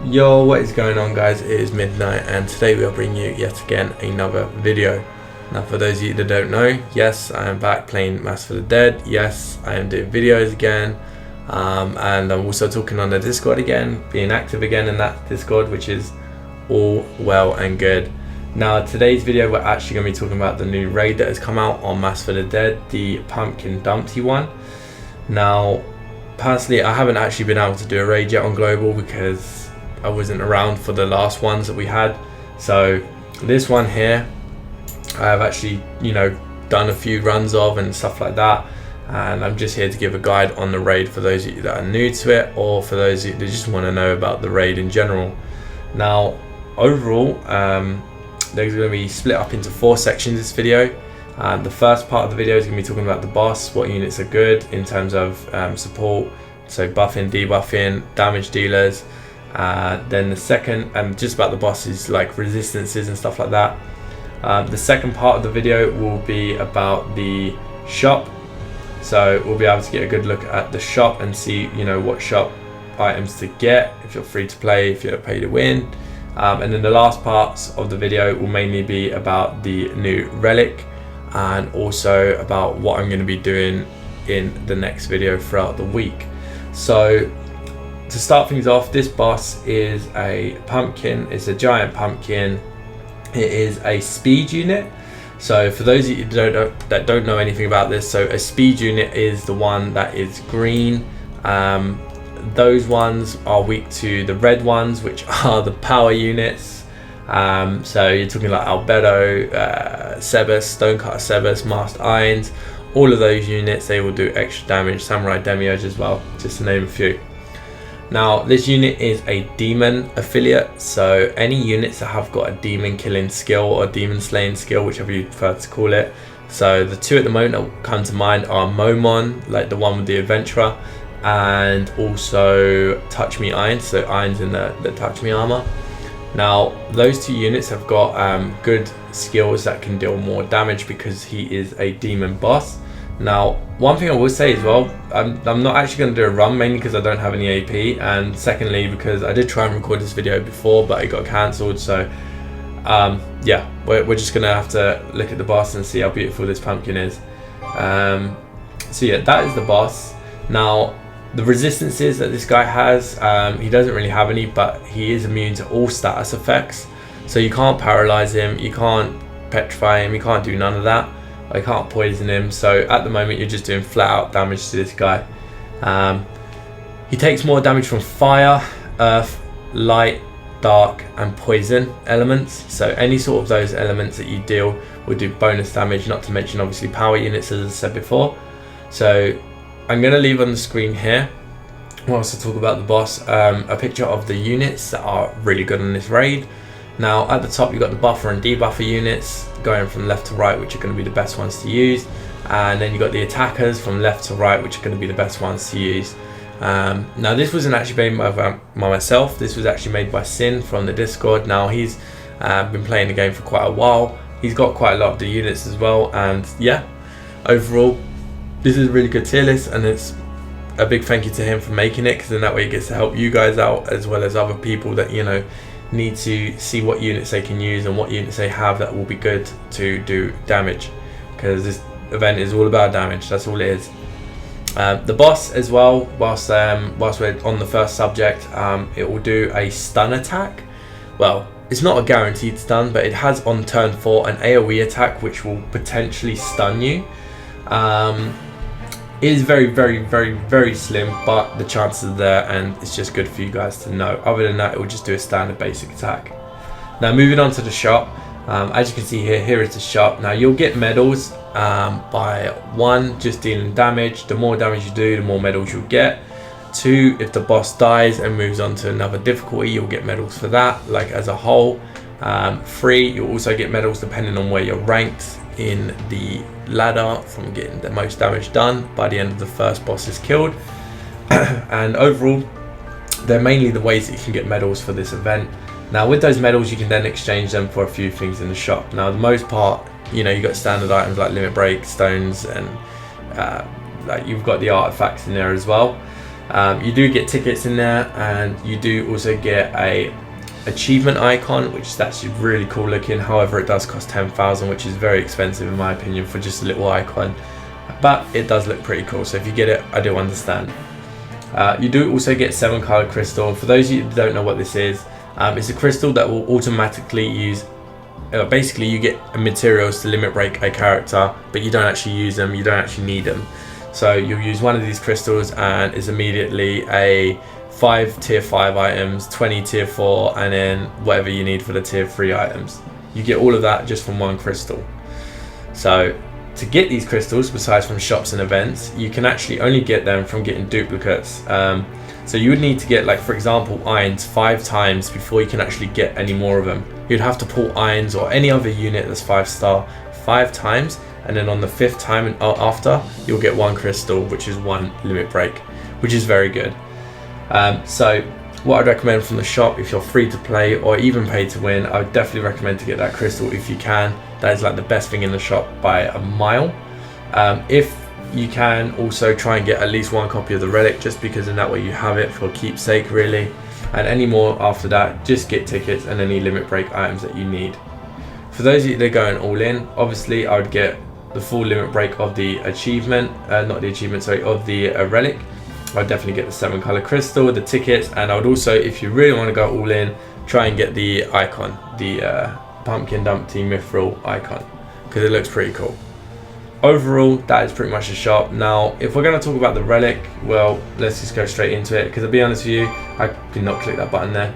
Yo, what is going on, guys? It is midnight and today we are bringing you yet again another video. Now, for those of you that don't know, yes, I am back playing Mass for the Dead. Yes, I am doing videos again, and I'm also talking on the Discord again, being active again in that Discord, which is all well and good. Now, today's video we're actually going to be talking about the new raid that has come out on Mass for the Dead, the Pumpkin Dumpty one. Now, personally, I haven't actually been able to do a raid yet on Global because I wasn't around for the last ones that we had. So this one here I've actually, done a few runs of and stuff like that, and I'm just here to give a guide on the raid for those of you that are new to it, or for those of you that just want to know about the raid in general. Now, overall, there's going to be split up into 4 sections this video. The first part of the video is going to be talking about the boss, what units are good in terms of support, so buffing, debuffing, damage dealers. Then the second, just about the bosses, like resistances and stuff like that. The second part of the video will be about the shop, so we'll be able to get a good look at the shop and see what shop items to get if you're free to play, if you're pay to win. And then the last parts of the video will mainly be about the new relic, and also about what I'm going to be doing in the next video throughout the week. So to start things off, this boss is a pumpkin. It's a giant pumpkin. It is a speed unit. So for those of you that don't know anything about this, so a speed unit is the one that is green. Those ones are weak to the red ones, which are the power units. So you're talking like Albedo, Sebas, Stonecutter Sebas, Masked Irons. All of those units, they will do extra damage. Samurai Demiurge as well, just to name a few. Now, this unit is a demon affiliate, so any units that have got a demon killing skill or demon slaying skill, whichever you prefer to call it. So the 2 at the moment that come to mind are Momon, like the one with the adventurer, and also Touch Me Irons, so Irons in the Touch Me armor. Now, those 2 units have got good skills that can deal more damage because he is a demon boss. Now, one thing I will say as well, I'm not actually going to do a run, mainly because I don't have any AP, and secondly because I did try and record this video before but it got cancelled. So yeah, we're just going to have to look at the boss and see how beautiful this pumpkin is. So yeah, that is the boss. Now, the resistances that this guy has, he doesn't really have any, but he is immune to all status effects. So you can't paralyze him, you can't petrify him, you can't do none of that. I can't poison him, so at the moment you're just doing flat out damage to this guy. He takes more damage from fire, earth, light, dark and poison elements, so any sort of those elements that you deal will do bonus damage, not to mention obviously power units, as I said before. So I'm going to leave on the screen here, whilst I talk about the boss, a picture of the units that are really good on this raid. Now, at the top you've got the buffer and debuffer units going from left to right, which are going to be the best ones to use, and then you've got the attackers from left to right, which are going to be the best ones to use. Now, this wasn't actually made by myself, this was actually made by Sin from the Discord. Now, he's been playing the game for quite a while, he's got quite a lot of the units as well, and yeah, overall this is a really good tier list, and it's a big thank you to him for making it, because then that way he gets to help you guys out as well as other people that need to see what units they can use and what units they have that will be good to do damage, because this event is all about damage. That's all it is. The boss as well, whilst we're on the first subject, it will do a stun attack. Well, it's not a guaranteed stun, but it has on turn 4 an AoE attack which will potentially stun you. It is very, very, very, very slim, but the chances are there, and it's just good for you guys to know. Other than that, it will just do a standard basic attack. Now, moving on to the shop, as you can see here is the shop. Now, you'll get medals by 1, just dealing damage. The more damage you do, the more medals you'll get. 2, if the boss dies and moves on to another difficulty, you'll get medals for that, like as a whole. 3, you'll also get medals depending on where you're ranked in the ladder from getting the most damage done by the end of the first boss is killed. And overall, they're mainly the ways that you can get medals for this event. Now, with those medals, you can then exchange them for a few things in the shop. Now, the most part, you got standard items like limit break, stones, and like you've got the artifacts in there as well. You do get tickets in there, and you do also get a achievement icon, which is actually really cool looking. However, it does cost 10,000, which is very expensive in my opinion for just a little icon, but it does look pretty cool. So if you get it, I do understand. You do also get 7 color crystal. For those of you that don't know what this is, it's a crystal that will automatically use basically you get materials to limit break a character, but you don't actually use them, you don't actually need them. So you'll use one of these crystals and it's immediately a 5 tier 5 items, 20 tier 4, and then whatever you need for the tier 3 items. You get all of that just from one crystal. So to get these crystals, besides from shops and events, you can actually only get them from getting duplicates. So you would need to get, like for example, irons 5 times before you can actually get any more of them. You'd have to pull irons or any other unit that's 5-star 5 times, and then on the 5th time and after, you'll get 1 crystal, which is 1 limit break, which is very good. So what I'd recommend from the shop, if you're free to play or even pay to win, I would definitely recommend to get that crystal if you can. That is like the best thing in the shop by a mile. If you can also try and get at least 1 copy of the relic, just because in that way you have it for keepsake really. And any more after that, just get tickets and any limit break items that you need. For those of you that are going all in, obviously I would get the full limit break of the achievement, not the achievement, sorry, of the relic. I'd definitely get the 7 color crystal, the tickets, and I would also, if you really want to go all in, try and get the icon, the pumpkin Dumpty mithril icon, because it looks pretty cool. Overall, that is pretty much the shop. Now, if we're going to talk about the relic, well, let's just go straight into it, because I'll be honest with you, I did not click that button there.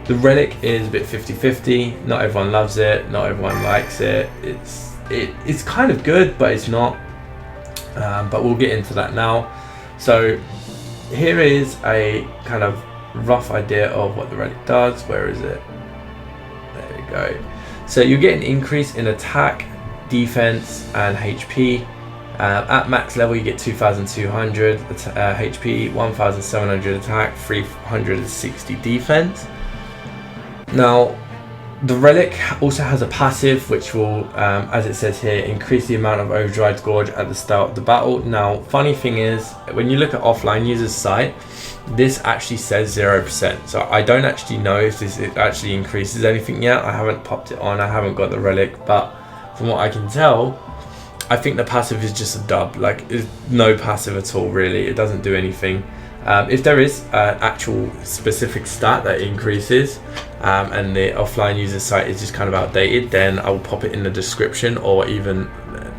The relic is a bit 50-50. Not everyone loves it, not everyone likes it. It's kind of good, but it's not. But we'll get into that now. So here is a kind of rough idea of what the relic does. Where is it? There we go. So you get an increase in attack, defense, and HP. At max level you get 2,200 HP, 1,700 attack, 360 defense. Now the relic also has a passive which will, as it says here, increase the amount of overdrive gorge at the start of the battle. Now funny thing is, when you look at offline users site, this actually says 0%, so I don't actually know if it actually increases anything yet. I haven't popped it on, I haven't got the relic, but from what I can tell, I think the passive is just a dub. Like, it's no passive at all really, it doesn't do anything. If there is an actual specific stat that increases and the offline user site is just kind of outdated, then I will pop it in the description or even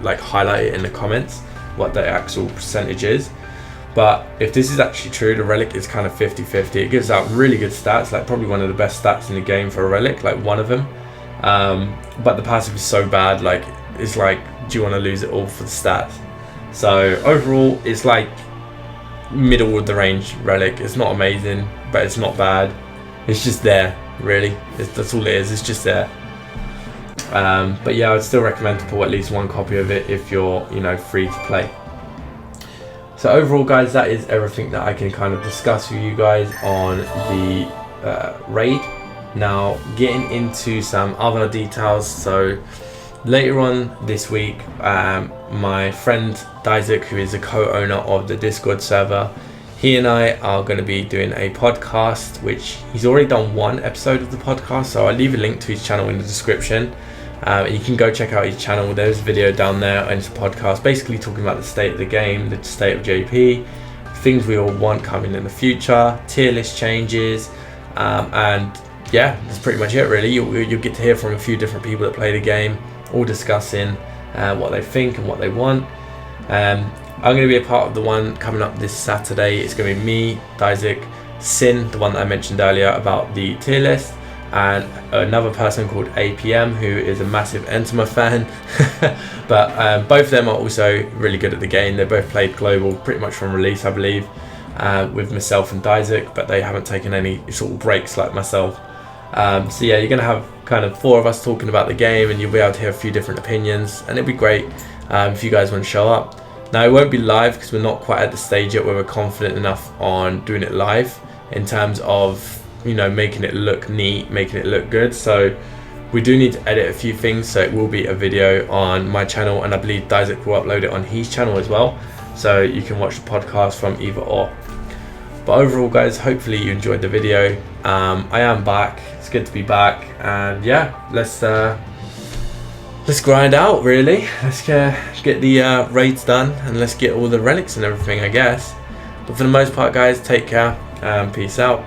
like highlight it in the comments what the actual percentage is. But if this is actually true, the relic is kind of 50-50. It gives out really good stats, like probably one of the best stats in the game for a relic, like one of them. But the passive is so bad, like it's like, do you want to lose it all for the stats? So overall, it's like middle of the range relic. It's not amazing, but it's not bad. It's just there, really. That's all it is. It's just there. But yeah, I'd still recommend to pull at least 1 copy of it if you're, you know, free to play. So overall, guys, that is everything that I can kind of discuss with you guys on the raid. Now, getting into some other details. So later on this week, my friend Isaac, who is a co-owner of the Discord server, he and I are going to be doing a podcast, which he's already done 1 episode of the podcast, so I'll leave a link to his channel in the description. You can go check out his channel. There's a video down there and it's a podcast basically talking about the state of the game, the state of JP, things we all want coming in the future, tier list changes, and yeah, that's pretty much it really. You'll get to hear from a few different people that play the game, all discussing what they think and what they want. I'm going to be a part of the one coming up this Saturday. It's going to be me, Isaac, Sin, the one that I mentioned earlier about the tier list, and another person called APM, who is a massive Entema fan. But both of them are also really good at the game. They both played global pretty much from release, I believe, with myself and Isaac, but they haven't taken any sort of breaks like myself. So yeah, you're going to have kind of 4 of us talking about the game, and you'll be able to hear a few different opinions, and it'd be great if you guys want to show up. Now, it won't be live because we're not quite at the stage yet where we're confident enough on doing it live in terms of, you know, making it look neat, making it look good. So we do need to edit a few things, so it will be a video on my channel, and I believe Isaac will upload it on his channel as well, so you can watch the podcast from either or. But overall, guys, hopefully you enjoyed the video. I am back. It's good to be back, and yeah, let's grind out, really. Let's get the raids done, and let's get all the relics and everything, I guess. But for the most part, guys, take care and peace out.